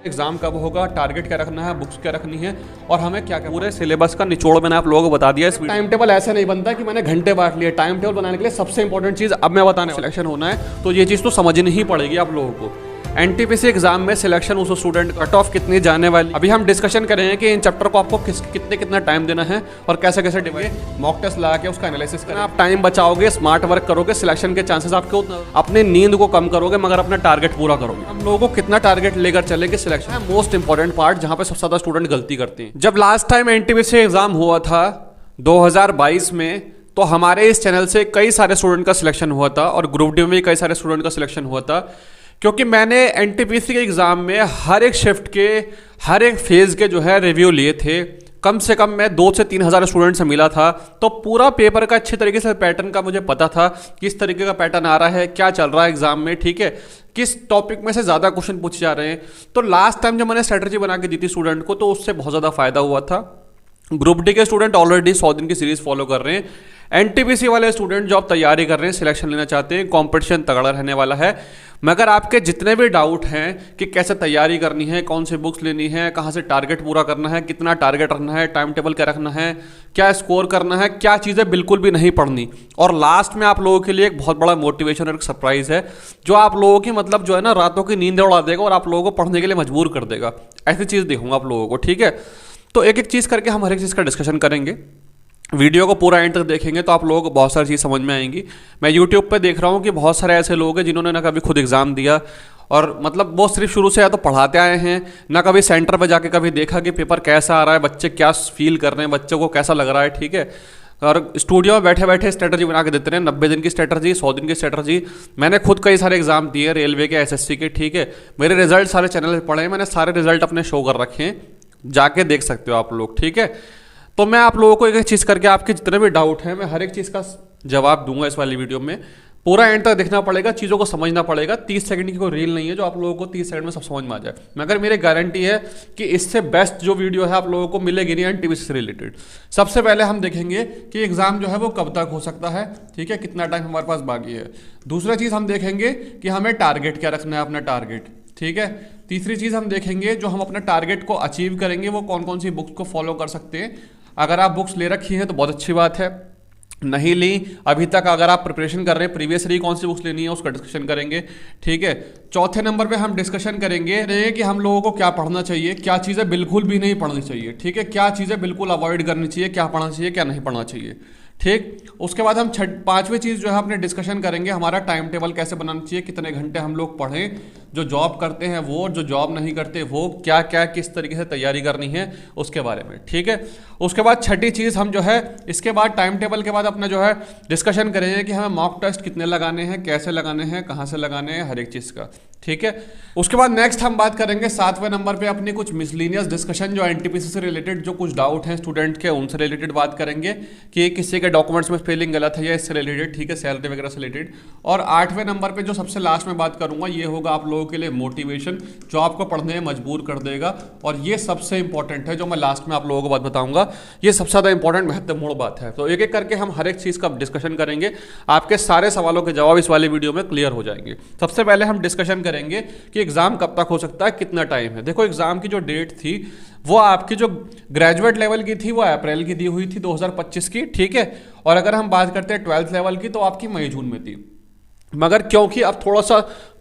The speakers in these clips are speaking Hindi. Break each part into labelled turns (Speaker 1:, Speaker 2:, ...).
Speaker 1: एग्जाम कब होगा, टारगेट क्या रखना है, बुक्स क्या रखनी है और हमें क्या क्या पूरे सिलेबस का निचोड़ मैंने आप लोगों को बता दिया। इस टाइम टेबल ऐसे नहीं बनता कि मैंने घंटे बांट लिए। टाइम टेबल बनाने के लिए सबसे इंपॉर्टेंट चीज़ अब मैं बताने, सिलेक्शन होना है तो ये चीज़ तो समझनी ही पड़ेगी आप लोगों को। एनटीपीसी एग्जाम में सिलेक्शन उस स्टूडेंट कट ऑफ कितनी जाने वाली, अभी हम डिस्कशन करेंगे कि इन चैप्टर को आपको कितना टाइम देना है और कैसे कैसे डिवाइड, मॉक टेस्ट लगा के उसका एनालिसिस करें। आप टाइम बचाओगे, स्मार्ट वर्क करोगे, सिलेक्शन के चांसेस आपके अपने नींद को कम करोगे मगर अपना टारगेट पूरा करोगे। हम लोगों को कितना टारगेट लेकर चले कि सिलेक्शन है मोस्ट इंपॉर्टेंट पार्ट, जहां पे सबसे ज्यादा स्टूडेंट गलती करते हैं। जब लास्ट टाइम एनटीपीसी एग्जाम हुआ था 2022 में, तो हमारे इस चैनल से कई सारे स्टूडेंट का सिलेक्शन हुआ था और ग्रुप डी में कई सारे स्टूडेंट का सिलेक्शन हुआ था, क्योंकि मैंने एनटीपीसी के एग्ज़ाम में हर एक शिफ्ट के हर एक फेज़ के जो है रिव्यू लिए थे। कम से कम मैं 2 से 3 हज़ार स्टूडेंट से मिला था, तो पूरा पेपर का अच्छी तरीके से पैटर्न का मुझे पता था, किस तरीके का पैटर्न आ रहा है, क्या चल रहा है एग्जाम में, ठीक है, किस टॉपिक में से ज़्यादा क्वेश्चन पूछे जा रहे हैं। तो लास्ट टाइम जब मैंने स्ट्रेटजी बना के दी थी स्टूडेंट को, तो उससे बहुत ज़्यादा फायदा हुआ था। ग्रुप डी के स्टूडेंट ऑलरेडी 100 दिन की सीरीज फॉलो कर रहे हैं। एनटीपीसी वाले स्टूडेंट जो आप तैयारी कर रहे हैं, सिलेक्शन लेना चाहते हैं, कंपटीशन तगड़ा रहने वाला है। मगर आपके जितने भी डाउट हैं कि कैसे तैयारी करनी है, कौन सी बुक्स लेनी है, कहाँ से टारगेट पूरा करना है, कितना टारगेट रखना है, टाइम टेबल क्या रखना है, क्या स्कोर करना है, क्या चीज़ें बिल्कुल भी नहीं पढ़नी। और लास्ट में आप लोगों के लिए एक बहुत बड़ा मोटिवेशन और एक सरप्राइज है, जो आप लोगों की मतलब जो है ना रातों की नींद उड़ा देगा और आप लोगों को पढ़ने के लिए मजबूर कर देगा। ऐसी चीज़ देखूंगा आप लोगों को, ठीक है। तो एक एक चीज़ करके हम हर एक चीज़ का डिस्कशन करेंगे। वीडियो को पूरा एंड तक देखेंगे तो आप लोगों को बहुत सारी चीज़ समझ में आएंगी। मैं यूट्यूब पे देख रहा हूँ कि बहुत सारे ऐसे लोग हैं जिन्होंने ना कभी खुद एग्ज़ाम दिया और मतलब वो सिर्फ शुरू से या तो पढ़ाते आए हैं, ना कभी सेंटर पे जाके कभी देखा कि पेपर कैसा आ रहा है, बच्चे क्या फील कर रहे हैं, बच्चों को कैसा लग रहा है, ठीक है। और स्टूडियो में बैठे बैठे स्ट्रेटजी बना के देते हैं, 90 दिन की स्ट्रेटजी, 100 दिन की स्ट्रेटजी। मैंने खुद कई सारे एग्जाम दिए, रेलवे के, एसएससी के, ठीक है। मेरे रिजल्ट सारे चैनल पर पढ़े हैं, मैंने सारे रिजल्ट अपने शो कर रखे हैं, जाके देख सकते हो आप लोग, ठीक है। तो मैं आप लोगों को एक एक चीज़ करके आपके जितने भी डाउट हैं मैं हर एक चीज़ का जवाब दूंगा इस वाली वीडियो में। पूरा एंड तक देखना पड़ेगा, चीज़ों को समझना पड़ेगा। 30 सेकंड की कोई रील नहीं है जो आप लोगों को 30 सेकंड में सब समझ में आ जाए, मगर मेरी गारंटी है कि इससे बेस्ट जो वीडियो है आप लोगों को मिलेगी नहीं एनटीपीसी से रिलेटेड। सबसे पहले हम देखेंगे कि एग्जाम जो है वो कब तक हो सकता है, ठीक है, कितना टाइम हमारे पास बाकी है। दूसरा चीज़ हम देखेंगे कि हमें टारगेट क्या रखना है, अपना टारगेट, ठीक है। तीसरी चीज़ हम देखेंगे जो हम अपना टारगेट को अचीव करेंगे वो कौन कौन सी बुक्स को फॉलो कर सकते हैं। अगर आप बुक्स ले रखी हैं तो बहुत अच्छी बात है, नहीं ली अभी तक, अगर आप प्रिपरेशन कर रहे हैं प्रीवियस ईयर कौन सी बुक्स लेनी है उसका डिस्कशन करेंगे, ठीक है। चौथे नंबर पे हम डिस्कशन करेंगे कि हम लोगों को क्या पढ़ना चाहिए, क्या चीज़ें बिल्कुल भी नहीं पढ़नी चाहिए, ठीक है, क्या चीज़ें बिल्कुल अवॉइड करनी चाहिए, क्या पढ़ना चाहिए, क्या नहीं पढ़ना चाहिए, ठीक। उसके बाद हम पांचवी चीज़ जो है अपने डिस्कशन करेंगे हमारा टाइम टेबल कैसे बनाना चाहिए, कितने घंटे हम लोग पढ़ें, जो जॉब करते हैं वो, जो जॉब नहीं करते वो, क्या क्या किस तरीके से तैयारी करनी है उसके बारे में, ठीक है। उसके बाद छठी चीज़ हम जो है इसके बाद टाइम टेबल के बाद अपना जो है डिस्कशन करेंगे कि हमें मॉक टेस्ट कितने लगाने हैं, कैसे लगाने हैं, कहाँ से लगाने हैं, हर एक चीज़ का, ठीक है। उसके बाद नेक्स्ट हम बात करेंगे 7वें नंबर पे अपनी कुछ मिसलीनियस डिस्कशन जो एनटीपीसी से रिलेटेड जो कुछ डाउट हैं स्टूडेंट के उनसे रिलेटेड बात करेंगे कि किसी के डॉक्यूमेंट्स में स्पेलिंग गलत है या इससे रिलेटेड, ठीक है, सैलरी वगैरह से रिलेटेड। और 8वें नंबर पे जो सबसे लास्ट में बात करूंगा ये होगा आप लोगों के लिए मोटिवेशन, जो आपको पढ़ने में मजबूर कर देगा। और ये सबसे इंपॉर्टेंट है जो मैं लास्ट में आप लोगों को बात बताऊंगा, ये सबसे ज़्यादा इंपॉर्टेंट महत्वपूर्ण बात है। तो एक एक करके हम हर एक चीज़ का डिस्कशन करेंगे, आपके सारे सवालों के जवाब इस वाली वीडियो में क्लियर हो जाएंगे। सबसे पहले हम डिस्कशन करेंगे कि एग्जाम कब तक हो सकता है, कितना टाइम है। देखो एग्जाम की जो डेट थी वो आपकी जो ग्रेजुएट लेवल की थी वो अप्रैल की दी हुई थी 2025 की, ठीक है। और अगर हम बात करते हैं 12th लेवल की तो आपकी मई जून में थी, मगर क्योंकि अब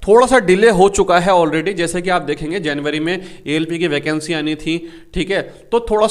Speaker 1: थोड़ा सा डिले हो चुका है ऑलरेडी, जैसे कि आप देखेंगे जनवरी में एएलपी की वैकेंसी आनी थी, ठीक है, तो थोड़ा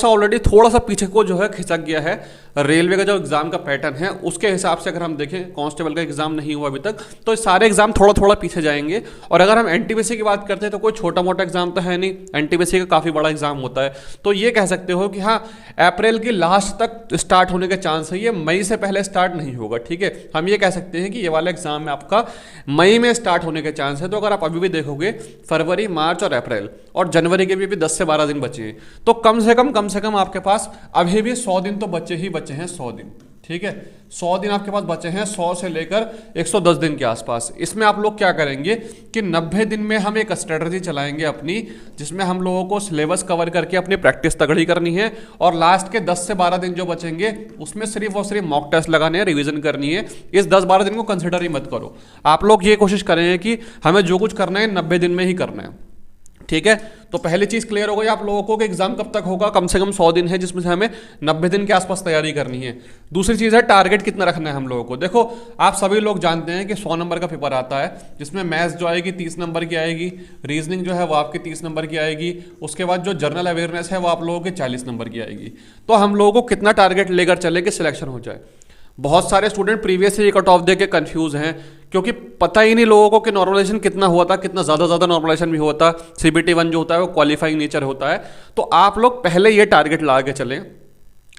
Speaker 1: सा पीछे को जो है खिसक गया है। रेलवे का जो एग्जाम का पैटर्न है उसके हिसाब से अगर हम देखें, कांस्टेबल का एग्जाम नहीं हुआ अभी तक, तो सारे एग्जाम थोड़ा पीछे जाएंगे। और अगर हम एनटीपीसी की बात करते हैं तो कोई छोटा मोटा एग्जाम तो है नहीं, एनटीपीसी का काफ़ी बड़ा एग्जाम होता है। तो ये कह सकते हो कि हाँ अप्रैल की लास्ट तक स्टार्ट होने के चांस है, ये मई से पहले स्टार्ट नहीं होगा, ठीक है। हम ये कह सकते हैं कि ये वाला एग्जाम में आपका मई में स्टार्ट होने के चांस है। तो अगर आप अभी भी देखोगे फरवरी, मार्च और अप्रैल और जनवरी के भी 10 से 12 दिन बचे हैं, तो कम से कम आपके पास अभी भी 100 दिन तो बचे हैं, 100 दिन, ठीक है। 100 दिन आपके पास बचे हैं, 100 से लेकर 110 दिन के आसपास। इसमें आप लोग क्या करेंगे कि 90 दिन में हम एक स्ट्रेटजी चलाएंगे अपनी, जिसमें हम लोगों को सिलेबस कवर करके अपनी प्रैक्टिस तगड़ी करनी है। और लास्ट के 10 से 12 दिन जो बचेंगे उसमें सिर्फ और सिर्फ मॉक टेस्ट लगाने हैं, रिवीजन करनी है। इस 10-12 दिन को कंसिडर ही मत करो। आप लोग ये कोशिश करेंगे कि हमें जो कुछ करना है 90 दिन में ही करना है। ठीक है। तो पहली चीज क्लियर हो गई आप लोगों को कि एग्जाम कब तक होगा, कम से कम 100 दिन है जिसमें से हमें 90 दिन के आसपास तैयारी करनी है। दूसरी चीज है टारगेट कितना रखना है हम लोगों को। देखो आप सभी लोग जानते हैं कि 100 नंबर का पेपर आता है, जिसमें मैथ्स जो आएगी 30 नंबर की आएगी, रीजनिंग जो है वो आपकी 30 नंबर की आएगी, उसके बाद जो जनरल अवेयरनेस है वो आप लोगों की 40 नंबर की आएगी। तो हम लोगों को कितना टारगेट लेकर चले कि सिलेक्शन हो जाए। बहुत सारे स्टूडेंट प्रीवियस से कट ऑफ दे के कंफ्यूज हैं, क्योंकि पता ही नहीं लोगों को कि नॉर्मलाइजेशन कितना हुआ था, कितना ज़्यादा नॉर्मलाइजेशन भी हुआ था। CBT 1 जो होता है वो क्वालिफाइंग नेचर होता है। तो आप लोग पहले ये टारगेट ला के चलें।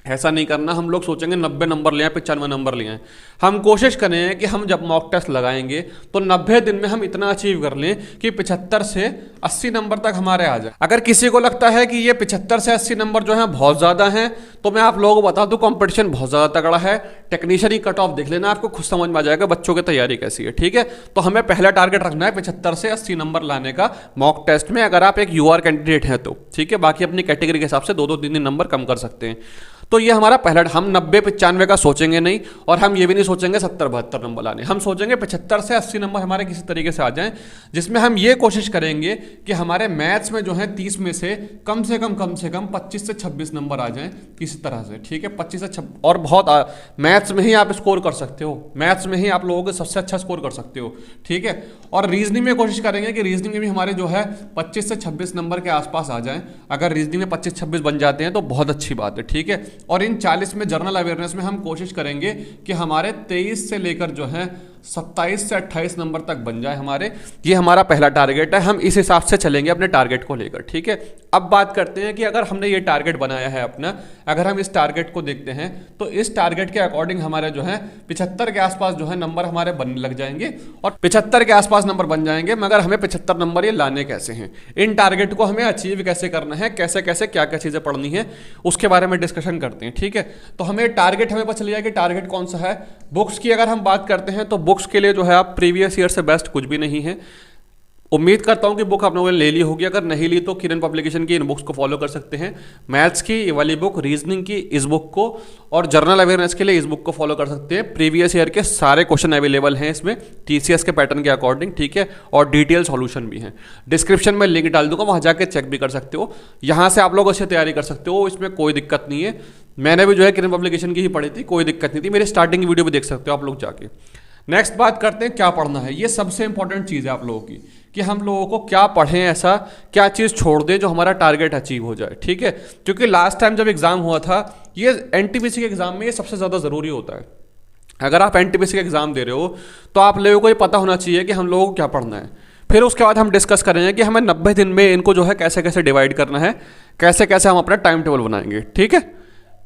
Speaker 1: ऐसा नहीं करना हम लोग सोचेंगे 90 नंबर ले आए, 95 नंबर ले आए। हम कोशिश करें कि हम जब मॉक टेस्ट लगाएंगे तो 90 दिन में हम इतना अचीव कर लें कि 75 से 80 नंबर तक हमारे आ जाए। अगर किसी को लगता है कि ये 75 से 80 नंबर जो है बहुत ज़्यादा हैं, तो मैं आप लोगों को बता दूं कंपटीशन बहुत ज़्यादा तगड़ा है। टेक्नीशियन ही कट ऑफ देख लेना, आपको खुद समझ में आ जाएगा बच्चों की तैयारी कैसी है। ठीक है, तो हमें पहला टारगेट रखना है 75 से 80 नंबर लाने का मॉक टेस्ट में, अगर आप एक UR कैंडिडेट हैं तो। ठीक है, बाकी अपनी कैटेगरी के हिसाब से 2-2, 3-3 नंबर कम कर सकते हैं। तो ये हमारा पहला, हम 90-95 का सोचेंगे नहीं, और हम ये भी नहीं सोचेंगे 70-72 नंबर लाने। हम सोचेंगे 75 से 80 नंबर हमारे किसी तरीके से आ जाएं, जिसमें हम ये कोशिश करेंगे कि हमारे मैथ्स में जो है 30 में से कम 25 से 26 नंबर आ जाएं किसी तरह से। ठीक है, 25 से 26, और बहुत मैथ्स में ही आप स्कोर कर सकते हो, मैथ्स में ही आप लोगों को सबसे अच्छा स्कोर कर सकते हो। ठीक है, और रीजनिंग में कोशिश करेंगे कि रीजनिंग में भी हमारे जो है 25 से 26 नंबर के आसपास आ जाएं। अगर रीजनिंग में 25-26 बन जाते हैं तो बहुत अच्छी बात है। ठीक है, और इन 40 में जनरल अवेयरनेस में हम कोशिश करेंगे कि हमारे 23 से लेकर जो है 27 से 28 नंबर तक बन जाए हमारे। ये हमारा पहला टारगेट है, हम इस हिसाब से चलेंगे अपने टारगेट को लेकर। ठीक है, अब बात करते हैं कि अगर हमने ये टारगेट बनाया है अपना, अगर हम इस टारगेट को देखते हैं तो इस टारगेट के अकॉर्डिंग हमारे जो है 75 के आसपास जो है नंबर हमारे बनने लग जाएंगे, और 75 के आसपास नंबर बन जाएंगे। मगर हमें 75 नंबर ये लाने कैसे हैं, इन टारगेट को हमें अचीव कैसे करना है, कैसे कैसे क्या क्या चीज़ें पढ़नी है, उसके बारे में डिस्कशन करते हैं। ठीक है, तो हमें टारगेट हमें पता चल गया कि टारगेट कौन सा है। बुक्स की अगर हम बात करते हैं तो बुक्स के लिए जो है आप प्रीवियस ईयर से बेस्ट कुछ भी नहीं है। उम्मीद करता हूं कि बुक आप लोगों ने ले ली होगी, अगर नहीं ली तो किरण पब्लिकेशन की इन बुक्स को फॉलो कर सकते हैं। मैथ्स की ये वाली बुक, रीजनिंग की इस बुक को, और जनरल अवेयरनेस के लिए इस बुक को फॉलो कर सकते हैं। प्रीवियस ईयर के सारे क्वेश्चन अवेलेबल हैं इसमें TCS के पैटर्न के अकॉर्डिंग। ठीक है, और डिटेल सॉल्यूशन भी हैं। डिस्क्रिप्शन में लिंक डाल दूंगा, वहां जाके चेक भी कर सकते हो। यहाँ से आप लोग अच्छी तैयारी कर सकते हो, इसमें कोई दिक्कत नहीं है। मैंने भी जो है किरण पब्लिकेशन की ही पढ़ी थी, कोई दिक्कत नहीं थी। मेरी स्टार्टिंग की वीडियो भी देख सकते हो आप लोग जाके। नेक्स्ट बात करते हैं क्या पढ़ना है। ये सबसे इंपॉर्टेंट चीज़ है आप लोगों की, कि हम लोगों को क्या पढ़ें, ऐसा क्या चीज़ छोड़ दें जो हमारा टारगेट अचीव हो जाए। ठीक है, क्योंकि लास्ट टाइम जब एग्जाम हुआ था, ये NTPC के एग्जाम में ये सबसे ज़्यादा ज़रूरी होता है। अगर आप NTPC का एग्जाम दे रहे हो तो आप लोगों को ये पता होना चाहिए कि हम लोगों को क्या पढ़ना है। फिर उसके बाद हम डिस्कस करेंगे कि हमें 90 दिन में इनको जो है कैसे कैसे डिवाइड करना है, कैसे कैसे हम अपना टाइम टेबल बनाएंगे। ठीक है,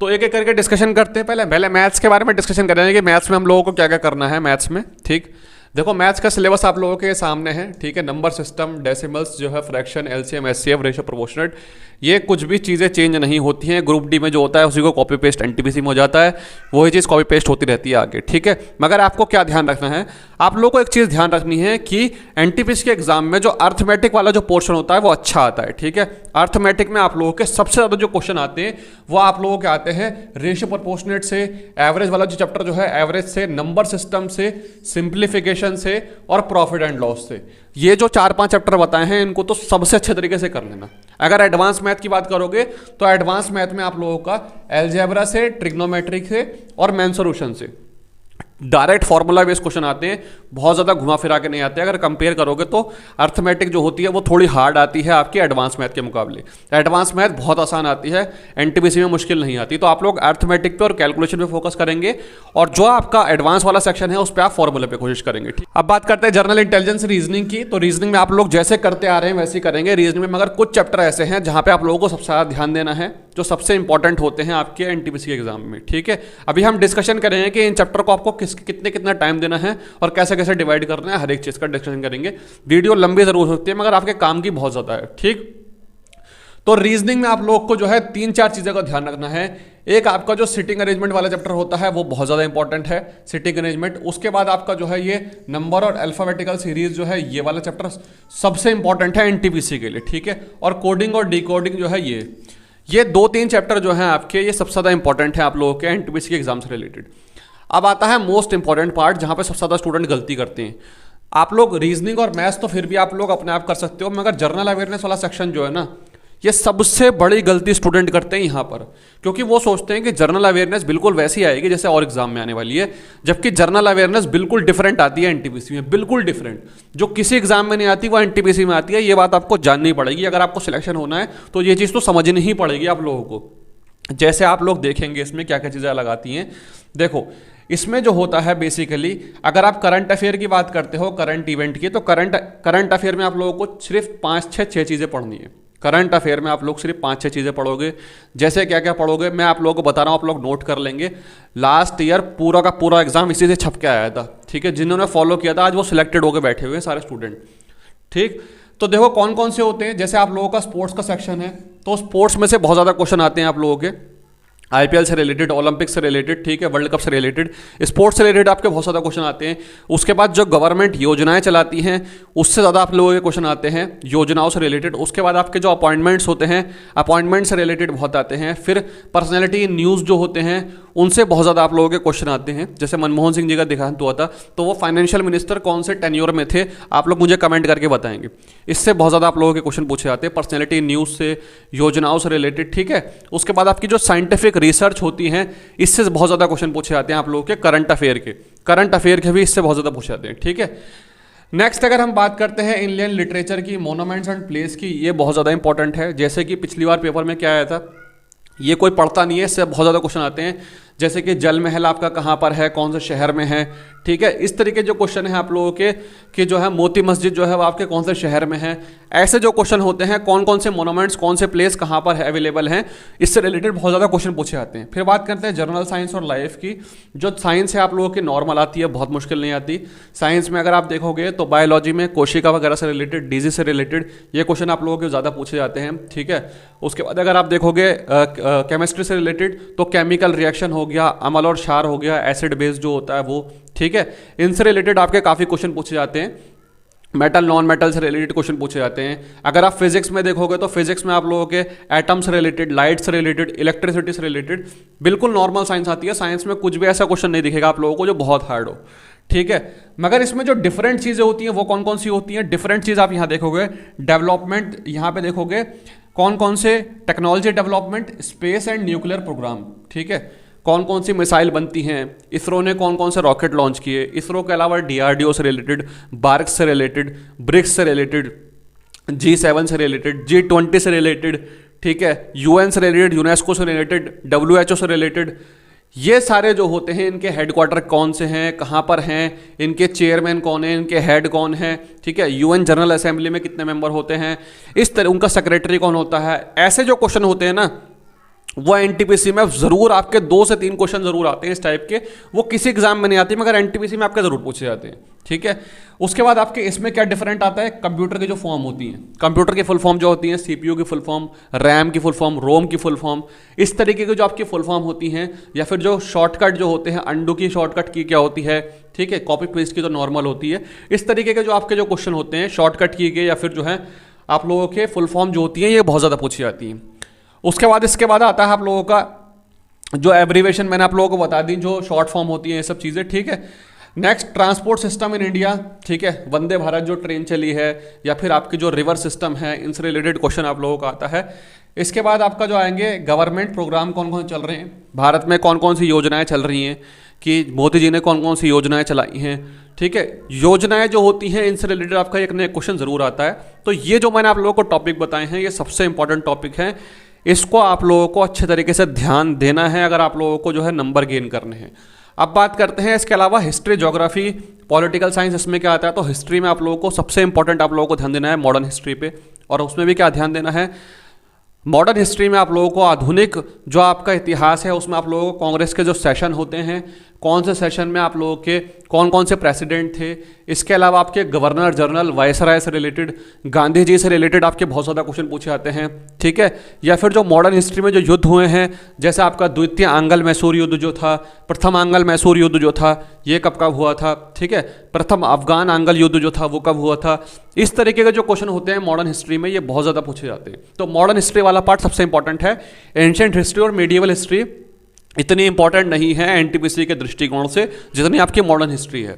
Speaker 1: तो एक एक करके डिस्कशन करते हैं। पहले मैथ्स के बारे में डिस्कशन करेंगे कि मैथ्स में हम लोगों को क्या क्या करना है मैथ्स में। ठीक, देखो मैथ्स का सिलेबस आप लोगों के सामने है। ठीक है, नंबर सिस्टम, डेसिमल्स जो है, fraction, LCM, SCF, ratio, proportionate, ये कुछ भी चीज़ें चेंज नहीं होती हैं। ग्रुप डी में जो होता है उसी को कॉपी पेस्ट NTPC में हो जाता है, वही चीज़ कॉपी पेस्ट होती रहती है आगे। ठीक है, मगर आपको क्या ध्यान रखना है, आप लोगों को एक चीज़ ध्यान रखनी है कि NTPC के एग्जाम में जो अर्थमेटिक वाला जो पोर्शन होता है वो अच्छा आता है। ठीक है, अर्थमेटिक में आप लोगों के सबसे ज़्यादा जो क्वेश्चन आते हैं वो आप लोगों के आते हैं रेशियो प्रोपोर्शनेट से, एवरेज वाला जो चैप्टर जो है एवरेज से, नंबर सिस्टम से, सिंप्लीफिकेशन से, और प्रॉफिट एंड लॉस से। ये जो 4-5 चैप्टर बताए हैं इनको तो सबसे अच्छे तरीके से कर लेना। अगर एडवांस मैथ की बात करोगे तो एडवांस मैथ में आप लोगों का अलजेब्रा से, ट्रिग्नोमेट्रिक से और मेन सॉल्यूशन से डायरेक्ट फॉर्मूला बेस्ड क्वेश्चन आते हैं, बहुत ज़्यादा घुमा फिरा के नहीं आते। अगर कंपेयर करोगे तो अर्थमेटिक जो होती है वो थोड़ी हार्ड आती है आपकी एडवांस मैथ के मुकाबले। एडवांस मैथ बहुत आसान आती है, NTPC में मुश्किल नहीं आती। तो आप लोग अर्थमेटिक पे और कैलकुलेशन पे फोकस करेंगे, और जो आपका एडवांस वाला सेक्शन है उस पर आप फॉर्मूले पे कोशिश करेंगे। ठीक, अब बात करते हैं जनरल इंटेलिजेंस रीजनिंग की। तो रीजनिंग में आप लोग जैसे करते आ रहे हैं वैसे ही करेंगे रीजनिंग में, मगर कुछ चैप्टर ऐसे हैं जहाँ पे आप लोगों को सबसे ज़्यादा ध्यान देना है, जो सबसे इंपॉर्टेंट होते हैं आपके NTPC के एग्जाम में। ठीक है, अभी हम डिस्कशन करेंगे कि इन चैप्टर को आपको कितना टाइम देना है और कैसे कैसे डिवाइड करना है, हर एक चीज का डिस्कशन करेंगे। वीडियो लंबी जरूर हो सकती है मगर आपके काम की बहुत ज्यादा है। ठीक, तो रीजनिंग में आप लोग को जो है 3-4 चीजों का ध्यान रखना है। एक आपका जो सिटिंग अरेंजमेंट वाला चैप्टर होता है वो बहुत ज्यादा इंपॉर्टेंट है, सिटिंग अरेंजमेंट। उसके बाद आपका जो है ये नंबर और अल्फाबेटिकल सीरीज जो है, ये वाला चैप्टर सबसे इंपॉर्टेंट है NTPC के लिए। ठीक है, और कोडिंग और डिकोडिंग जो है, ये 2-3 चैप्टर जो है आपके, ये सबसे ज्यादा इंपॉर्टेंट है आप लोगों के NTPC के एग्जाम से रिलेटेड। अब आता है मोस्ट इंपॉर्टेंट पार्ट, जहां पे सबसे ज्यादा स्टूडेंट गलती करते हैं। आप लोग रीजनिंग और मैथ्स तो फिर भी आप लोग अपने आप कर सकते हो, मगर जनरल अवेयरनेस वाला सेक्शन जो है ना, ये सबसे बड़ी गलती स्टूडेंट करते हैं यहाँ पर, क्योंकि वो सोचते हैं कि जनरल अवेयरनेस बिल्कुल वैसी आएगी जैसे और एग्जाम में आने वाली है, जबकि जनरल अवेयरनेस बिल्कुल डिफरेंट आती है एनटीपीसी में, बिल्कुल डिफरेंट। जो किसी एग्जाम में नहीं आती वो एनटीपीसी में आती है, ये बात आपको जाननी पड़ेगी। अगर आपको सिलेक्शन होना है तो ये चीज़ तो समझनी ही पड़ेगी आप लोगों को। जैसे आप लोग देखेंगे इसमें क्या क्या चीज़ें अलग आती हैं। देखो इसमें जो होता है बेसिकली, अगर आप करंट अफेयर की बात करते हो, करंट इवेंट की, तो करंट अफेयर में आप लोगों को सिर्फ 5-6 चीज़ें पढ़नी है। करंट अफेयर में आप लोग सिर्फ 5-6 चीज़ें पढ़ोगे। जैसे क्या क्या पढ़ोगे मैं आप लोगों को बता रहा हूँ, आप लोग नोट कर लेंगे। लास्ट ईयर पूरा का पूरा एग्जाम इसी से छप के आया था, ठीक है। जिन्होंने फॉलो किया था आज वो सिलेक्टेड होकर बैठे हुए हैं सारे स्टूडेंट, ठीक। तो देखो कौन कौन से होते हैं। जैसे आप लोगों का स्पोर्ट्स का सेक्शन है, तो स्पोर्ट्स में से बहुत ज़्यादा क्वेश्चन आते हैं आप लोगों के, आईपीएल से रिलेटेड, ओलंपिक से रिलेटेड, ठीक है, वर्ल्ड कप से रिलेटेड, स्पोर्ट्स से रिलेटेड आपके बहुत ज़्यादा क्वेश्चन आते हैं। उसके बाद जो गवर्नमेंट योजनाएं चलाती हैं उससे ज़्यादा आप लोगों के क्वेश्चन आते हैं, योजनाओं से रिलेटेड। उसके बाद आपके जो अपॉइंटमेंट्स होते हैं, अपॉइंटमेंट से रिलेटेड बहुत आते हैं। फिर पर्सनैलिटी न्यूज़ जो होते हैं उनसे बहुत ज़्यादा आप लोगों के क्वेश्चन आते हैं। जैसे मनमोहन सिंह जी का देहांत हुआ था, तो वो फाइनेंशियल मिनिस्टर कौन से टेन्योर में थे, आप लोग मुझे कमेंट करके बताएंगे। इससे बहुत ज़्यादा आप लोगों के क्वेश्चन पूछे जाते हैं, पर्सनैलिटी न्यूज़ से, योजनाओं से रिलेटेड, ठीक है। उसके बाद आपकी जो साइंटिफिक रिसर्च होती है इससे बहुत ज़्यादा क्वेश्चन पूछे जाते हैं आप लोगों के करंट अफेयर के भी इससे बहुत ज़्यादा पूछे जाते हैं, ठीक है। नेक्स्ट अगर हम बात करते हैं इंडियन लिटरेचर की, मोनूमेंट्स एंड प्लेस की, ये बहुत ज़्यादा इंपॉर्टेंट है। जैसे कि पिछली बार पेपर में क्या आया था, ये कोई पढ़ता नहीं है, इससे बहुत ज़्यादा क्वेश्चन आते हैं। जैसे कि जल महल आपका कहाँ पर है, कौन से शहर में है, ठीक है। इस तरीके जो क्वेश्चन है आप लोगों के कि जो है मोती मस्जिद जो है वो आपके कौन से शहर में है, ऐसे जो क्वेश्चन होते हैं, कौन कौन से मोनूमेंट्स, कौन से प्लेस कहाँ पर है अवेलेबल हैं, इससे रिलेटेड बहुत ज़्यादा क्वेश्चन पूछे जाते हैं। फिर बात करते हैं जनरल साइंस और लाइफ की। जो साइंस है आप लोगों की नॉर्मल आती है, बहुत मुश्किल नहीं आती। साइंस में अगर आप देखोगे तो बायोलॉजी में कोशिका वगैरह से रिलेटेड, डिजीज से रिलेटेड ये क्वेश्चन आप लोगों के ज़्यादा पूछे जाते हैं, ठीक है। उसके बाद अगर आप देखोगे केमिस्ट्री से रिलेटेड, तो केमिकल रिएक्शन हो गया, अम्ल और क्षार हो गया, एसिड बेस जो होता है वो, ठीक है। इनसे रिलेटेड आपके काफ़ी क्वेश्चन पूछे जाते हैं। मेटल नॉन मेटल से रिलेटेड क्वेश्चन पूछे जाते हैं। अगर आप फिजिक्स में देखोगे तो फिजिक्स में आप लोगों के एटम से रिलेटेड, लाइट से रिलेटेड, इलेक्ट्रिसिटी से रिलेटेड बिल्कुल नॉर्मल साइंस आती है। साइंस में कुछ भी ऐसा क्वेश्चन नहीं दिखेगा आप लोगों को जो बहुत हार्ड हो, ठीक है। मगर इसमें जो डिफरेंट चीज़ें होती हैं वो कौन कौन सी होती हैं, डिफरेंट चीज़ आप यहाँ देखोगे, डेवलपमेंट, यहाँ पे देखोगे कौन कौन से technology development, space and nuclear programme, ठीक है। कौन कौन सी मिसाइल बनती हैं, इसरो ने कौन कौन से रॉकेट लॉन्च किए, इसरो के अलावा डीआरडीओ से रिलेटेड, बार्क से रिलेटेड, ब्रिक्स से रिलेटेड, G7 से रिलेटेड, G20 से रिलेटेड, ठीक है, यूएन से रिलेटेड, यूनेस्को से रिलेटेड, WHO से रिलेटेड, ये सारे जो होते हैं इनके हेडक्वार्टर कौन से हैं, कहाँ पर हैं, इनके चेयरमैन कौन है, इनके हेड कौन है, ठीक है। यूएन जनरल असेंबली में कितने मेंबर होते हैं, इस तरह उनका सेक्रेटरी कौन होता है। ऐसे जो क्वेश्चन होते हैं ना वो एनटीपीसी में जरूर आपके 2 से 3 क्वेश्चन जरूर आते हैं इस टाइप के। वो किसी एग्जाम में नहीं आती मगर एनटीपीसी में आपके जरूर पूछे जाते हैं, ठीक है। उसके बाद आपके इसमें क्या डिफरेंट आता है, कंप्यूटर की जो फॉर्म होती हैं, कंप्यूटर की फुल फॉर्म जो होती है, सीपीयू की फुल फॉर्म, रैम की फुल फॉर्म, रोम की फुल फॉर्म, इस तरीके की जो आपकी फुल फॉर्म होती हैं, या फिर जो शॉर्टकट जो होते हैं, अंडू की शॉर्टकट की क्या होती है, ठीक है, कॉपी पेस्ट की तो नॉर्मल होती है। इस तरीके के जो आपके जो क्वेश्चन होते हैं शॉर्टकट की के, या फिर जो है आप लोगों के फुल फॉर्म जो होती हैं, ये बहुत ज़्यादा पूछी जाती हैं। उसके बाद इसके बाद आता है आप लोगों का जो एब्रीवेशन मैंने आप लोगों को बता दी, जो शॉर्ट फॉर्म होती है, ये सब चीज़ें, ठीक है। Next transport system in India, ठीक है, वंदे भारत जो ट्रेन चली है, या फिर आपकी जो रिवर सिस्टम है, इनसे रिलेटेड क्वेश्चन आप लोगों का आता है। इसके बाद आपका जो आएंगे गवर्नमेंट प्रोग्राम कौन कौन चल रहे हैं, भारत में कौन कौन सी योजनाएं चल रही हैं, कि मोदी जी ने कौन कौन सी योजनाएं चलाई हैं, ठीक है। योजनाएं जो होती हैं इनसे रिलेटेड आपका एक नया क्वेश्चन जरूर आता है। तो ये जो मैंने आप लोगों को टॉपिक बताए हैं ये सबसे इंपॉर्टेंट टॉपिक है, इसको आप लोगों को अच्छे तरीके से ध्यान देना है अगर आप लोगों को जो है नंबर गेन करने हैं। अब बात करते हैं इसके अलावा हिस्ट्री, ज्योग्राफी, पॉलिटिकल साइंस, इसमें क्या आता है। तो हिस्ट्री में आप लोगों को सबसे इंपॉर्टेंट आप लोगों को ध्यान देना है मॉडर्न हिस्ट्री पे, और उसमें भी क्या ध्यान देना है, मॉडर्न हिस्ट्री में आप लोगों को आधुनिक जो आपका इतिहास है उसमें आप लोगों को कांग्रेस के जो सेशन होते हैं, कौन से सेशन में आप लोगों के कौन कौन से प्रेसिडेंट थे, इसके अलावा आपके गवर्नर जनरल, वायसराय से रिलेटेड, गांधी जी से रिलेटेड आपके बहुत ज़्यादा क्वेश्चन पूछे जाते हैं, ठीक है। या फिर जो मॉडर्न हिस्ट्री में जो युद्ध हुए हैं, जैसे आपका द्वितीय आंग्ल मैसूर युद्ध जो था, प्रथम आंग्ल मैसूर युद्ध जो था, ये कब कब हुआ था, ठीक है, प्रथम अफगान आंग्ल युद्ध जो था वो कब हुआ था, इस तरीके के जो क्वेश्चन होते हैं मॉडर्न हिस्ट्री में ये बहुत ज़्यादा पूछे जाते हैं। तो मॉडर्न हिस्ट्री वाला पार्ट सबसे इंपॉर्टेंट है। एंशिएंट हिस्ट्री और मीडिएवल हिस्ट्री इतनी इंपॉर्टेंट नहीं है एनटीपीसी के दृष्टिकोण से जितनी आपकी मॉडर्न हिस्ट्री है।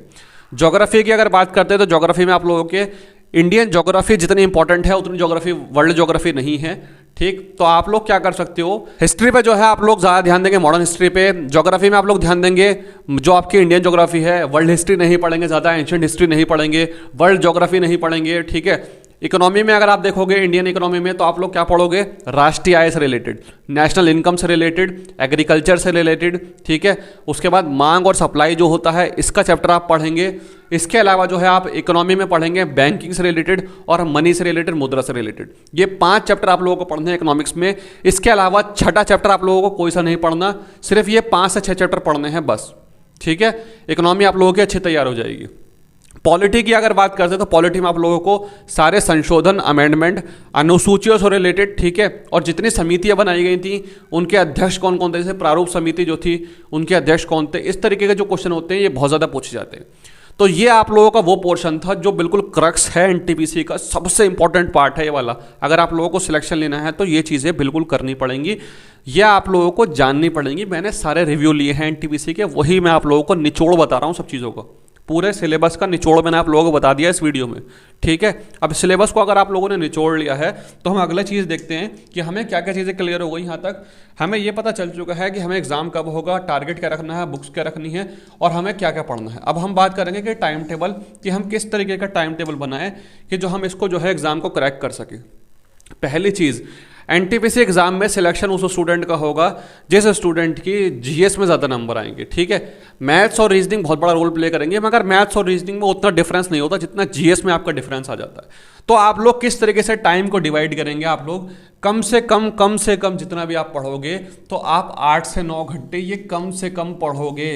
Speaker 1: ज्योग्राफी की अगर बात करते हैं तो ज्योग्राफी में आप लोगों के इंडियन ज्योग्राफी जितनी इंपॉर्टेंट है उतनी ज्योग्राफी वर्ल्ड ज्योग्राफी नहीं है। ठीक, तो आप लोग क्या कर सकते हो, हिस्ट्री पे जो है आप लोग ज़्यादा ध्यान देंगे, मॉडर्न हिस्ट्री पे। ज्योग्राफी में आप लोग ध्यान देंगे जो आपकी इंडियन ज्योग्राफी है, वर्ल्ड हिस्ट्री नहीं पढ़ेंगे ज़्यादा, एंशिएंट हिस्ट्री नहीं पढ़ेंगे, वर्ल्ड ज्योग्राफी नहीं पढ़ेंगे। ठीक है, इकोनॉमी में अगर आप देखोगे इंडियन इकोनॉमी में तो आप लोग क्या पढ़ोगे, राष्ट्रीय आय से रिलेटेड, नेशनल इनकम से रिलेटेड, एग्रीकल्चर से रिलेटेड। ठीक है, उसके बाद मांग और सप्लाई जो होता है इसका चैप्टर आप पढ़ेंगे। इसके अलावा जो है आप इकोनॉमी में पढ़ेंगे बैंकिंग से रिलेटेड और मनी से रिलेटेड, मुद्रा से रिलेटेड। ये 5 चैप्टर आप लोगों को पढ़ने हैं इकोनॉमिक्स में। इसके अलावा छठा चैप्टर आप लोगों को कोई सा नहीं पढ़ना, सिर्फ ये 5 से 6 चैप्टर पढ़ने हैं बस। ठीक है, इकोनॉमी आप लोगों की अच्छी तैयार हो जाएगी। पॉलिटी की अगर बात करते हैं तो पॉलिटी में आप लोगों को सारे संशोधन, अमेंडमेंट, अनुसूचियों से रिलेटेड, ठीक है, और जितनी समितियां बनाई गई थी उनके अध्यक्ष कौन कौन थे, जैसे प्रारूप समिति जो थी उनके अध्यक्ष कौन थे, इस तरीके के जो क्वेश्चन होते हैं ये बहुत ज़्यादा पूछे जाते हैं। तो ये आप लोगों का वो पोर्शन था जो बिल्कुल क्रक्स है एनटीपीसी का, सबसे इंपॉर्टेंट पार्ट है ये वाला। अगर आप लोगों को सिलेक्शन लेना है तो ये चीज़ें बिल्कुल करनी पड़ेंगी, ये आप लोगों को जाननी पड़ेंगी। मैंने सारे रिव्यू लिए हैं एनटीपीसी के, वही मैं आप लोगों को निचोड़ बता रहा हूँ सब चीज़ों का। पूरे सिलेबस का निचोड़ मैंने आप लोगों को बता दिया इस वीडियो में। ठीक है, अब सिलेबस को अगर आप लोगों ने निचोड़ लिया है तो हम अगला चीज़ देखते हैं कि हमें क्या क्या चीज़ें क्लियर हो गई। यहाँ तक हमें ये पता चल चुका है कि हमें एग्जाम कब होगा, टारगेट क्या रखना है, बुक्स क्या रखनी है और हमें क्या क्या पढ़ना है। अब हम बात करेंगे कि टाइम टेबल, कि हम किस तरीके का टाइम टेबल बनाएं कि जो हम इसको जो है एग्जाम को क्रैक कर सकें। पहली चीज़, एनटीपीसी एग्जाम में सिलेक्शन उस स्टूडेंट का होगा जिस स्टूडेंट की जीएस में ज़्यादा नंबर आएंगे। ठीक है, मैथ्स और रीजनिंग बहुत बड़ा रोल प्ले करेंगे, मगर मैथ्स और रीजनिंग में उतना डिफरेंस नहीं होता जितना जीएस में आपका डिफरेंस आ जाता है। तो आप लोग किस तरीके से टाइम को डिवाइड करेंगे, आप लोग कम से कम जितना भी आप पढ़ोगे तो आप 8 से 9 घंटे ये कम से कम पढ़ोगे।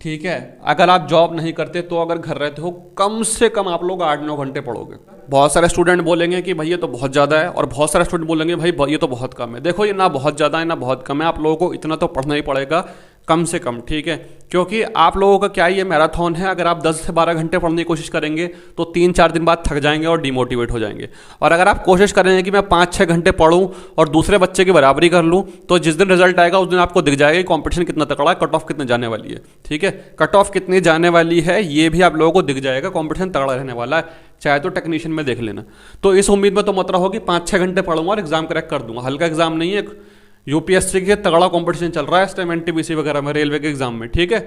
Speaker 1: ठीक है, अगर आप जॉब नहीं करते तो अगर घर रहते हो कम से कम आप लोग 8-9 घंटे पढ़ोगे। बहुत सारे स्टूडेंट बोलेंगे कि भाई ये तो बहुत ज़्यादा है, और बहुत सारे स्टूडेंट बोलेंगे भाई ये तो बहुत कम है। देखो, ये ना बहुत ज़्यादा है ना बहुत कम है, आप लोगों को इतना तो पढ़ना ही पड़ेगा कम से कम। ठीक है, क्योंकि आप लोगों का क्या ये मैराथन है, अगर आप 10 से 12 घंटे पढ़ने की कोशिश करेंगे तो 3-4 दिन बाद थक जाएंगे और डिमोटिवेट हो जाएंगे। और अगर आप कोशिश करेंगे कि मैं 5-6 घंटे पढ़ूं और दूसरे बच्चे की बराबरी कर लूं, तो जिस दिन रिजल्ट आएगा उस दिन आपको दिख जाएगा कि कॉम्पिटिशन कितना तगड़ा है, कट ऑफ कितने जाने वाली है। ठीक है, कट ऑफ कितनी जाने वाली है ये भी आप लोगों को दिख जाएगा, कॉम्पिटिशन तगड़ा रहने वाला है, चाहे तो टेक्नीशियन में देख लेना। तो इस उम्मीद में तो मत रहो कि 5-6 घंटे पढ़ूंगा और एग्जाम क्रैक कर दूंगा। हल्का एग्जाम नहीं है, यूपीएससी के तगड़ा कंपटीशन चल रहा है इस टाइम एनटीपीसी वगैरह में, रेलवे के एग्जाम में। ठीक है,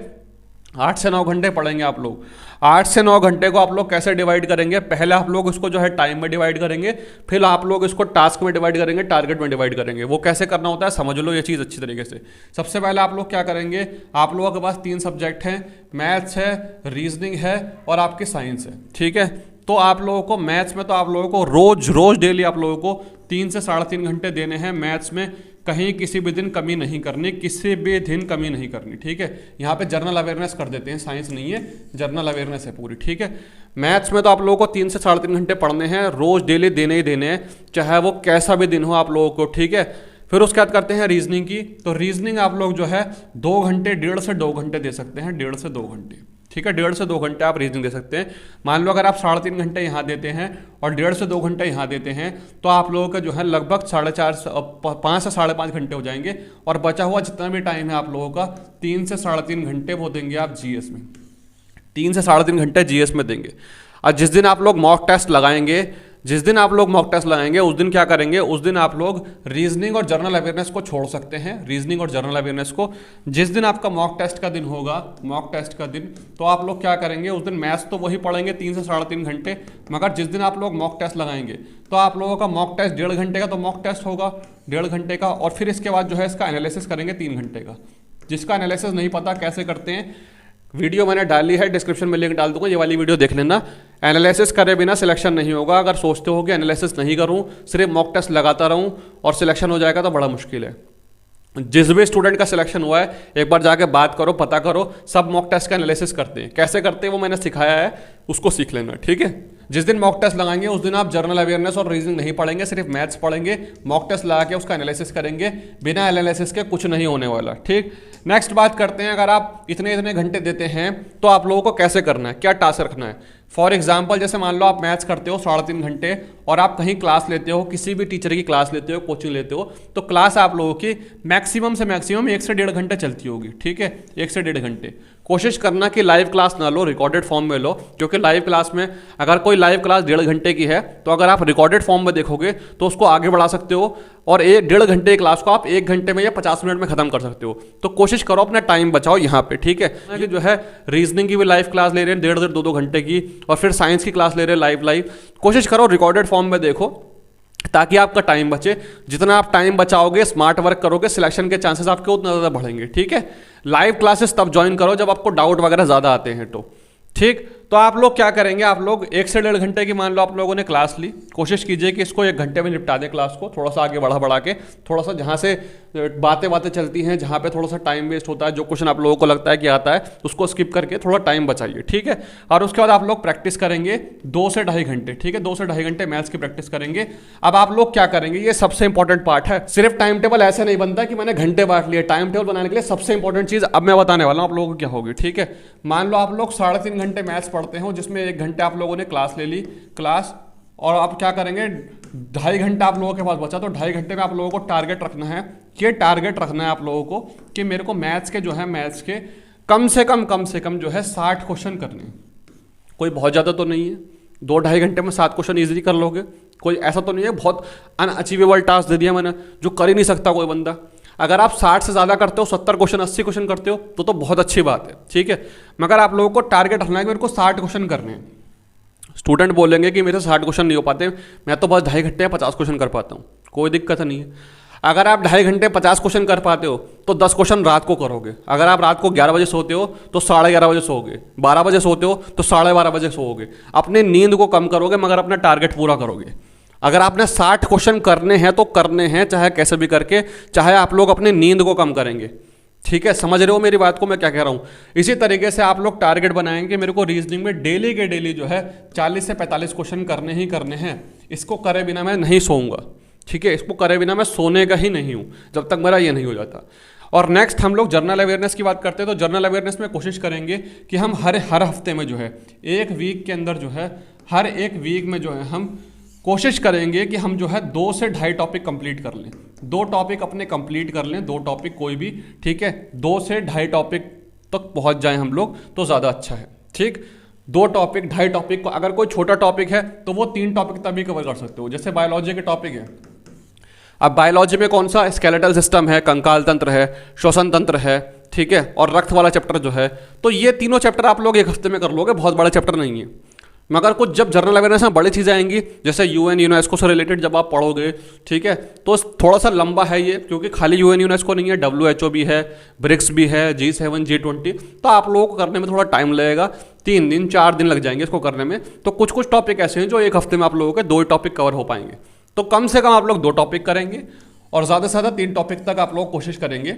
Speaker 1: 8 से 9 घंटे पढ़ेंगे आप लोग। 8 से 9 घंटे को आप लोग कैसे डिवाइड करेंगे, पहले आप लोग इसको जो है टाइम में डिवाइड करेंगे, फिर आप लोग इसको टास्क में डिवाइड करेंगे, टारगेट में डिवाइड करेंगे। वो कैसे करना होता है समझ लो ये चीज़ अच्छी तरीके से। सबसे पहले आप लोग क्या करेंगे, आप लोगों के पास 3 सब्जेक्ट हैं, मैथ्स है, रीजनिंग है और आपकी साइंस है। ठीक है, तो आप लोगों को मैथ्स में तो आप लोगों को रोज डेली आप लोगों को 3 से 3.5 घंटे देने हैं मैथ्स में। कहीं किसी भी दिन कमी नहीं करनी, किसी भी दिन कमी नहीं करनी। ठीक है, यहाँ पे जनरल अवेयरनेस कर देते हैं, साइंस नहीं है, जनरल अवेयरनेस है पूरी। ठीक है, मैथ्स में तो आप लोगों को 3 से 3.5 घंटे पढ़ने हैं, रोज डेली देने ही देने हैं, चाहे वो कैसा भी दिन हो आप लोगों को। ठीक है, फिर उसके बाद करते हैं रीजनिंग की। तो रीजनिंग आप लोग जो है 2 घंटे, 1.5 से 2 घंटे दे सकते हैं, 1.5 से 2 घंटे। ठीक है, 1.5 से 2 घंटे आप रीजनिंग दे सकते हैं। मान लो अगर आप 3.5 घंटे यहाँ देते हैं और 1.5 से 2 घंटे यहाँ देते हैं तो आप लोगों का जो है लगभग 5 से 5.5 घंटे हो जाएंगे। और बचा हुआ जितना भी टाइम है आप लोगों का 3 से 3.5 घंटे वो देंगे आप जीएस में, 3 से 3.5 घंटे जीएस में देंगे। और जिस दिन आप लोग मॉक टेस्ट लगाएंगे, उस दिन क्या करेंगे, उस दिन आप लोग रीजनिंग और जनरल अवेयरनेस को छोड़ सकते हैं। रीजनिंग और जनरल अवेयरनेस को, जिस दिन आपका मॉक टेस्ट का दिन होगा, मॉक टेस्ट का दिन, तो आप लोग क्या करेंगे, उस दिन मैथ्स तो वही पढ़ेंगे 3 से 3.5 घंटे, मगर जिस दिन आप लोग मॉक टेस्ट लगाएंगे तो आप लोगों का मॉक टेस्ट 1.5 घंटे का तो मॉक टेस्ट होगा 1.5 घंटे का, और फिर इसके बाद जो है इसका एनालिसिस करेंगे 3 घंटे का। जिसका एनालिसिस नहीं पता कैसे करते हैं, वीडियो मैंने डाली है, डिस्क्रिप्शन में लिंक डाल दूंगा, ये वाली वीडियो देख लेना। एनालिसिस करे बिना सिलेक्शन नहीं होगा। अगर सोचते हो कि एनालिसिस नहीं करूं, सिर्फ मॉक टेस्ट लगाता रहूं और सिलेक्शन हो जाएगा तो बड़ा मुश्किल है। जिस भी स्टूडेंट का सिलेक्शन हुआ है एक बार जाके बात करो, पता करो, सब मॉक टेस्ट का एनालिसिस करते हैं। कैसे करते हैं वो मैंने सिखाया है, उसको सीख लेना। ठीक है, जिस दिन मॉक टेस्ट लगाएंगे उस दिन आप जनरल अवेयरनेस और रीजनिंग नहीं पढ़ेंगे, सिर्फ मैथ्स पढ़ेंगे, मॉक टेस्ट लगा के उसका एनालिसिस करेंगे। बिना एनालिसिस के कुछ नहीं होने वाला। ठीक, नेक्स्ट बात करते हैं, अगर आप इतने घंटे देते हैं तो आप लोगों को कैसे करना है, क्या टास्क रखना है। फॉर एग्जाम्पल, जैसे मान लो आप मैथ्स करते हो 3.5 घंटे और आप कहीं क्लास लेते हो, किसी भी टीचर की क्लास लेते हो, कोचिंग लेते हो, तो क्लास आप लोगों की मैक्सिमम से मैक्सिमम 1 से 1.5 घंटे चलती होगी। ठीक है, 1 से 1.5 घंटे। कोशिश करना कि लाइव क्लास ना लो, रिकॉर्डेड फॉर्म में लो, क्योंकि लाइव क्लास में अगर कोई लाइव क्लास 1.5 घंटे की है तो अगर आप रिकॉर्डेड फॉर्म में देखोगे तो उसको आगे बढ़ा सकते हो और 1.5 घंटे की क्लास को आप 1 घंटे में या 50 मिनट में खत्म कर सकते हो। तो कोशिश करो अपना टाइम बचाओ यहाँ पे, ठीक है। कि जो है रीजनिंग की भी लाइव क्लास ले रहे हैं 1.5 2 घंटे की, और फिर साइंस की क्लास ले रहे हैं लाइव। कोशिश करो रिकॉर्डेड फॉर्म में देखो ताकि आपका टाइम बचे। जितना आप टाइम बचाओगे, स्मार्ट वर्क करोगे, सिलेक्शन के चांसेस आपके उतना ज़्यादा बढ़ेंगे, ठीक है। लाइव क्लासेस तब ज्वाइन करो जब आपको डाउट वगैरह ज़्यादा आते हैं तो, ठीक। तो आप लोग क्या करेंगे, आप लोग 1 से 1.5 घंटे की मान लो आप लोगों ने क्लास ली, कोशिश कीजिए कि इसको 1 घंटे में निपटा दें क्लास को, थोड़ा सा आगे बढ़ा के, थोड़ा सा जहाँ से बातें चलती हैं, जहाँ पे थोड़ा सा टाइम वेस्ट होता है, जो क्वेश्चन आप लोगों को लगता है कि आता है उसको स्किप करके थोड़ा टाइम बचाइए, ठीक है। और उसके बाद आप लोग प्रैक्टिस करेंगे 2 से 2.5 घंटे, ठीक है। 2 से 2.5 घंटे मैथ्स की प्रैक्टिस करेंगे। अब आप लोग क्या करेंगे, ये सबसे इंपॉर्टेंट पार्ट है। सिर्फ टाइम टेबल ऐसे नहीं बनता कि मैंने घंटे बांट लिए। टाइम टेबल बनाने के लिए सबसे इंपॉर्टेंट चीज़ अब मैं बताने वाला हूँ आप लोगों को क्या होगी, ठीक है। मान लो आप लोग 3.5 घंटे मैथ्स पढ़ते हो, जिसमें 1 घंटे आप लोगों ने क्लास ले ली, क्लास, और आप क्या करेंगे 2.5 घंटा आप लोगों के पास बचा, तो 2.5 घंटे में आप लोगों को टारगेट रखना है, ये टारगेट रखना है आप लोगों को कि मेरे को मैथ्स के जो है मैथ्स के कम से कम जो है 60 क्वेश्चन करने। कोई बहुत ज़्यादा तो नहीं है, 2-2.5 घंटे में 7 क्वेश्चन ईजिली कर लोगे। कोई ऐसा तो नहीं है बहुत अनअचीवेबल टास्क दे दिया मैंने जो कर ही नहीं सकता कोई बंदा। अगर आप 60 से ज़्यादा करते हो, 70 क्वेश्चन 80 क्वेश्चन करते हो तो बहुत अच्छी बात है, ठीक है। मगर आप लोगों को टारगेट रखना है कि मेरे को 60 क्वेश्चन करने हैं। स्टूडेंट बोलेंगे कि मेरे से 60 क्वेश्चन नहीं हो पाते, मैं तो बस 2.5 घंटे 50 क्वेश्चन कर पाता हूँ, कोई दिक्कत नहीं है। अगर आप 2.5 घंटे 50 क्वेश्चन कर पाते हो तो 10 क्वेश्चन रात को करोगे। अगर आप रात को 11 बजे सोते हो तो 11:30 बजे सोओगे, 12 बजे सोते हो तो 12:30 बजे सोओगे। अपने नींद को कम करोगे मगर अपना टारगेट पूरा करोगे। अगर आपने 60 क्वेश्चन करने हैं तो करने हैं, चाहे कैसे भी करके, चाहे आप लोग अपने नींद को कम करेंगे, ठीक है। समझ रहे हो मेरी बात को मैं क्या कह रहा हूँ। इसी तरीके से आप लोग टारगेट बनाएंगे, मेरे को रीजनिंग में डेली के डेली जो है 40 से 45 क्वेश्चन करने ही करने हैं। इसको करे बिना मैं नहीं सोऊंगा, ठीक है। इसको करे बिना मैं सोने का ही नहीं हूँ जब तक मेरा ये नहीं हो जाता। और नेक्स्ट हम लोग जर्नल अवेयरनेस की बात करते हैं, तो जर्नल अवेयरनेस में कोशिश करेंगे कि हम हर हफ्ते में जो है, एक वीक के अंदर जो है, हर एक वीक में जो है हम कोशिश करेंगे कि हम जो है 2 से 2.5 टॉपिक कंप्लीट कर लें। 2 टॉपिक अपने कंप्लीट कर लें, 2 टॉपिक कोई भी, ठीक है। 2 से 2.5 टॉपिक तक पहुंच जाएं हम लोग तो ज़्यादा अच्छा है, ठीक। 2 टॉपिक 2.5 टॉपिक को, अगर कोई छोटा टॉपिक है तो वो 3 टॉपिक तभी कवर कर सकते हो। जैसे बायोलॉजी के टॉपिक है, अब बायोलॉजी में कौन सा, स्केलेटल सिस्टम है, कंकाल तंत्र है, श्वसन तंत्र है, ठीक है, और रक्त वाला चैप्टर जो है, तो ये तीनों चैप्टर आप लोग 1 हफ्ते में कर लोगे, बहुत बड़ा चैप्टर नहीं है। मगर कुछ जब जर्नल अवेयरनेस में बड़ी चीज़ें आएंगी, जैसे यूएन यूनेस्को से रिलेटेड जब आप पढ़ोगे, ठीक है, तो थोड़ा सा लंबा है ये, क्योंकि खाली यूएन यूनेस्को नहीं है, WHO भी है, ब्रिक्स भी है, G7 G20, तो आप लोगों को करने में थोड़ा टाइम लगेगा, 3 दिन 4 दिन लग जाएंगे इसको करने में। तो कुछ टॉपिक ऐसे हैं जो 1 हफ्ते में आप लोगों के 2 टॉपिक कवर हो पाएंगे। तो कम से कम आप लोग 2 टॉपिक करेंगे और ज़्यादा से ज़्यादा 3 टॉपिक तक आप लोग कोशिश करेंगे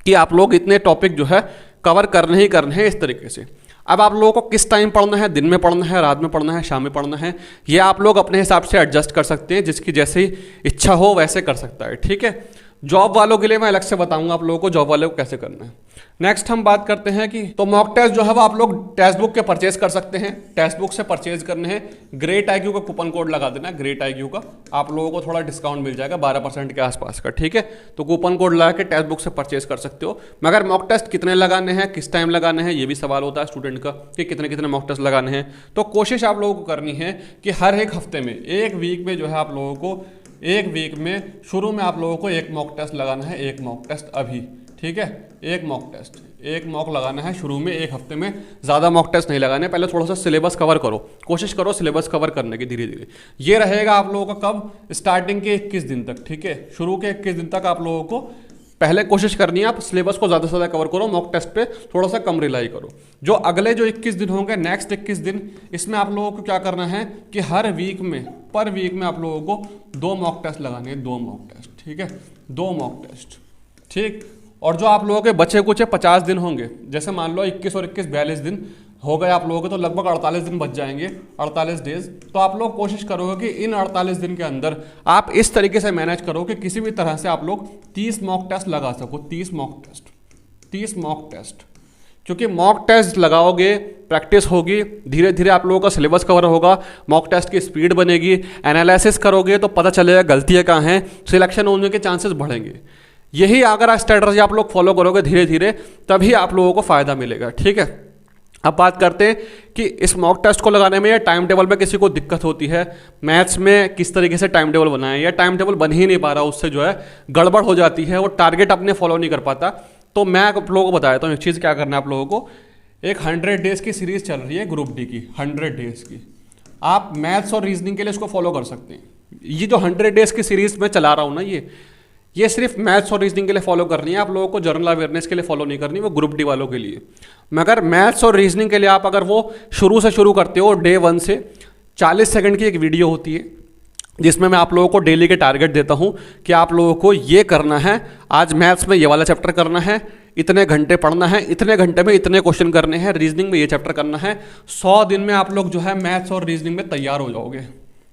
Speaker 1: कि आप लोग इतने टॉपिक जो है कवर करने ही करने हैं इस तरीके से। अब आप लोगों को किस टाइम पढ़ना है, दिन में पढ़ना है, रात में पढ़ना है, शाम में पढ़ना है, ये आप लोग अपने हिसाब से एडजस्ट कर सकते हैं, जिसकी जैसे ही इच्छा हो वैसे कर सकता है, ठीक है। जॉब वालों के लिए मैं अलग से बताऊंगा आप लोगों को जॉब वालों को कैसे करना है। नेक्स्ट हम बात करते हैं कि तो मॉक टेस्ट जो है वो आप लोग टेक्स्ट बुक के परचेज कर सकते हैं। टेक्स्ट बुक से परचेज करने हैं, ग्रेट IQ का कूपन कोड लगा देना, ग्रेट IQ का, आप लोगों को थोड़ा डिस्काउंट मिल जाएगा 12% के आसपास का, ठीक है। तो कूपन कोड लगा के टेक्स्ट बुक से परचेज कर सकते हो। मगर मॉक टेस्ट कितने लगाने हैं, किस टाइम लगाने हैं, ये भी सवाल होता है स्टूडेंट का कि कितने मॉक टेस्ट लगाने हैं। तो कोशिश आप लोगों को करनी है कि हर एक हफ्ते में, एक वीक में जो है आप लोगों को, एक वीक में शुरू में आप लोगों को 1 मॉक टेस्ट लगाना है, 1 मॉक टेस्ट अभी, ठीक है। 1 मॉक टेस्ट, 1 मॉक लगाना है शुरू में, एक हफ्ते में। ज़्यादा मॉक टेस्ट नहीं लगाने, पहले थोड़ा सा सिलेबस कवर करो, कोशिश करो सिलेबस कवर करने की धीरे धीरे। ये रहेगा आप लोगों का कब, स्टार्टिंग के 21 दिन तक, ठीक है। शुरू के 21 दिन तक आप लोगों को पहले कोशिश करनी है आप सिलेबस को ज़्यादा से ज़्यादा कवर करो, मॉक टेस्ट पे थोड़ा सा कम रिलाई करो। जो अगले जो 21 दिन होंगे, नेक्स्ट 21 दिन, इसमें आप लोगों को क्या करना है कि हर वीक में, पर वीक में आप लोगों को 2 मॉक टेस्ट लगाने हैं, 2 मॉक टेस्ट, ठीक है, 2 मॉक टेस्ट, ठीक। और जो आप लोगों के बचे कुछ 50 दिन होंगे, जैसे मान लो 21 और 21 42 दिन हो गए आप लोगों के, तो लगभग 48 दिन बच जाएंगे, 48 डेज। तो आप लोग कोशिश करोगे कि इन 48 दिन के अंदर आप इस तरीके से मैनेज करो कि किसी भी तरह से आप लोग 30 मॉक टेस्ट लगा सको, 30 मॉक टेस्ट, 30 मॉक टेस्ट। क्योंकि मॉक टेस्ट लगाओगे, प्रैक्टिस होगी, धीरे धीरे आप लोगों का सिलेबस कवर होगा, मॉक टेस्ट की स्पीड बनेगी, एनालिसिस करोगे तो पता चलेगा गलतियाँ कहाँ हैं, सिलेक्शन होने के चांसेस बढ़ेंगे। यही अगर स्ट्रेटजी आप लोग फॉलो करोगे धीरे धीरे, तभी आप लोगों को फ़ायदा मिलेगा। ठीक है, अब बात करते हैं कि इस मॉक टेस्ट को लगाने में या टाइम टेबल में किसी को दिक्कत होती है, मैथ्स में किस तरीके से टाइम टेबल बनाएं, या टाइम टेबल बन ही नहीं पा रहा, उससे जो है गड़बड़ हो जाती है, वो टारगेट अपने फॉलो नहीं कर पाता। तो मैं आप लोगों को बता देता हूँ एक चीज़ क्या करना है आप लोगों को। एक 100 डेज़ की सीरीज़ चल रही है ग्रुप डी की, 100 डेज़ की। आप मैथ्स और रीजनिंग के लिए इसको फॉलो कर सकते हैं। ये जो 100 डेज़ की सीरीज़ मैं चला रहा हूँ ना, ये सिर्फ मैथ्स और रीजनिंग के लिए फॉलो करनी है, आप लोगों को जनरल अवेयरनेस के लिए फॉलो नहीं करनी, वो ग्रुप डी वालों के लिए। मगर मैथ्स और रीजनिंग के लिए आप अगर वो शुरू से शुरू करते हो, डे 1 से 40 सेकंड की एक वीडियो होती है जिसमें मैं आप लोगों को डेली के टारगेट देता हूं कि आप लोगों को ये करना है, आज मैथ्स में ये वाला चैप्टर करना है, इतने घंटे पढ़ना है, इतने घंटे में इतने क्वेश्चन करने हैं, रीजनिंग में ये चैप्टर करना है। 100 दिन में आप लोग जो है मैथ्स और रीजनिंग में तैयार हो जाओगे।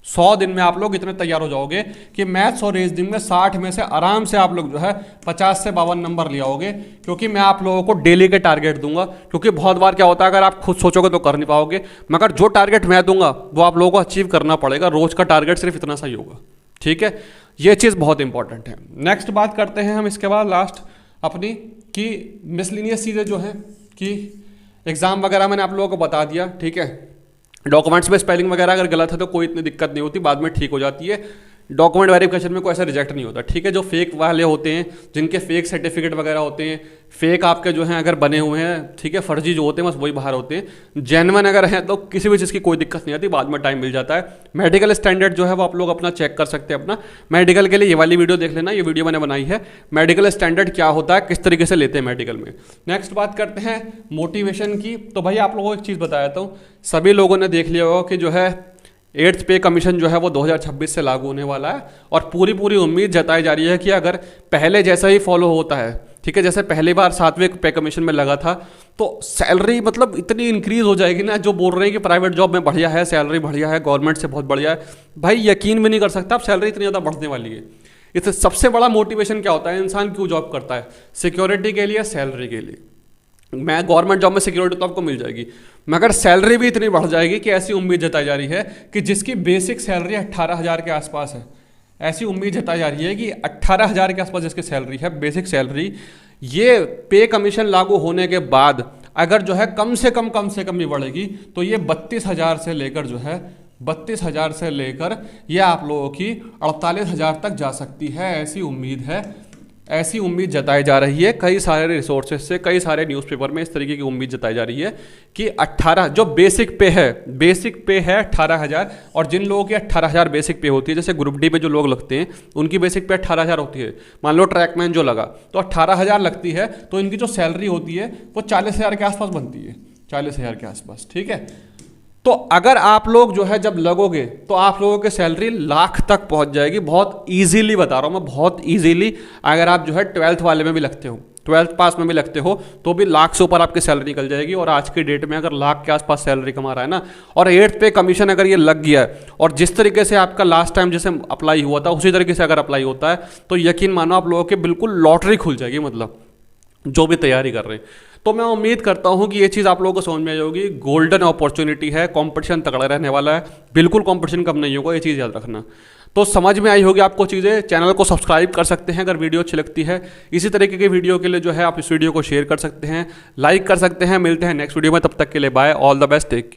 Speaker 1: 100 दिन में आप लोग इतने तैयार हो जाओगे कि मैथ्स और रीजनिंग में 60 में से आराम से आप लोग जो है 50 से 52 नंबर ले आओगे, क्योंकि मैं आप लोगों को डेली के टारगेट दूंगा। क्योंकि बहुत बार क्या होता है, अगर आप खुद सोचोगे तो कर नहीं पाओगे, मगर जो टारगेट मैं दूंगा वो आप लोगों को अचीव करना पड़ेगा। रोज का टारगेट सिर्फ इतना सा ही होगा। ठीक है, ये चीज़ बहुत इंपॉर्टेंट है। नेक्स्ट बात करते हैं हम इसके बाद लास्ट अपनी कि मिसलिनियस चीज़ें जो हैं कि एग्ज़ाम वगैरह मैंने आप लोगों को बता दिया। ठीक है, डॉक्यूमेंट्स में स्पेलिंग वगैरह अगर गलत है तो कोई इतनी दिक्कत नहीं होती, बाद में ठीक हो जाती है। डॉक्यूमेंट वेरिफिकेशन में कोई ऐसा रिजेक्ट नहीं होता। ठीक है, जो फेक वाले होते हैं, जिनके फेक सर्टिफिकेट वगैरह होते हैं, फेक आपके जो हैं अगर बने हुए हैं, ठीक है, फर्जी जो होते हैं बस वही बाहर होते हैं। जेन्युइन अगर हैं तो किसी भी चीज़ की कोई दिक्कत नहीं आती, बाद में टाइम मिल जाता है। मेडिकल स्टैंडर्ड जो है वो आप लोग अपना चेक कर सकते हैं अपना। मेडिकल के लिए ये वाली वीडियो देख लेना, ये वीडियो मैंने बनाई है, मेडिकल स्टैंडर्ड क्या होता है, किस तरीके से लेते हैं मेडिकल में। नेक्स्ट बात करते हैं मोटिवेशन की। तो भाई आप लोगों को एक चीज़ बताया था, सभी लोगों ने देख लिया होगा कि जो है 8th पे कमीशन जो है वो 2026 से लागू होने वाला है, और पूरी उम्मीद जताई जा रही है कि अगर पहले जैसा ही फॉलो होता है, ठीक है, जैसे पहली बार 7वें पे कमीशन में लगा था, तो सैलरी मतलब इतनी इंक्रीज हो जाएगी ना। जो बोल रहे हैं कि प्राइवेट जॉब में बढ़िया है, सैलरी बढ़िया है, गवर्नमेंट से बहुत बढ़िया है, भाई यकीन भी नहीं कर सकता, अब सैलरी इतनी ज़्यादा बढ़ने वाली है। इससे सबसे बड़ा मोटिवेशन क्या होता है, इंसान क्यों जॉब करता है? सिक्योरिटी के लिए, सैलरी के लिए। मैं गवर्नमेंट जॉब में सिक्योरिटी तो आपको मिल जाएगी, मगर सैलरी भी इतनी बढ़ जाएगी कि ऐसी उम्मीद जताई जा रही है कि जिसकी बेसिक सैलरी 18,000 के आसपास है, ऐसी उम्मीद जताई जा रही है कि 18,000 के आसपास जिसकी सैलरी है, बेसिक सैलरी, ये पे कमीशन लागू होने के बाद अगर जो है कम से कम भी बढ़ेगी तो ये 32,000 से लेकर जो है 32,000 से लेकर ये आप लोगों की 48,000 तक जा सकती है, ऐसी उम्मीद है। ऐसी उम्मीद जताई जा रही है कई सारे रिसोर्सेज से, कई सारे न्यूज़पेपर में इस तरीके की उम्मीद जताई जा रही है कि 18 जो बेसिक पे है 18,000, और जिन लोगों की 18,000 बेसिक पे होती है, जैसे ग्रुप डी में जो लोग लगते हैं उनकी बेसिक पे 18,000 होती है। मान लो ट्रैकमैन जो लगा तो 18,000 लगती है, तो इनकी जो सैलरी होती है वो 40,000 के आसपास बनती है, 40,000 के आसपास। ठीक है, तो अगर आप लोग जो है जब लगोगे तो आप लोगों की सैलरी लाख तक पहुंच जाएगी, बहुत इजीली बता रहा हूं मैं, बहुत इजीली। अगर आप जो है 12th वाले में भी लगते हो, 12th पास में भी लगते हो, तो भी लाख से ऊपर आपकी सैलरी निकल जाएगी। और आज के डेट में अगर लाख के आसपास सैलरी कमा रहा है ना, और 8th पे कमीशन अगर ये लग गया है, और जिस तरीके से आपका लास्ट टाइम जैसे अप्लाई हुआ था उसी तरीके से अगर अप्लाई होता है, तो यकीन मानो आप लोगों की बिल्कुल लॉटरी खुल जाएगी, मतलब जो भी तैयारी कर रहे हैं। तो मैं उम्मीद करता हूं कि ये चीज़ आप लोगों को समझ में आ जाएगी। गोल्डन अपॉर्चुनिटी है, कंपटीशन तगड़ा रहने वाला है, बिल्कुल कंपटीशन कम नहीं होगा, ये चीज़ याद रखना। तो समझ में आई होगी आपको चीज़ें। चैनल को सब्सक्राइब कर सकते हैं अगर वीडियो अच्छी लगती है। इसी तरीके की वीडियो के लिए जो है आप इस वीडियो को शेयर कर सकते हैं, लाइक कर सकते हैं। मिलते हैं नेक्स्ट वीडियो में, तब तक के लिए bye, all the best, take care.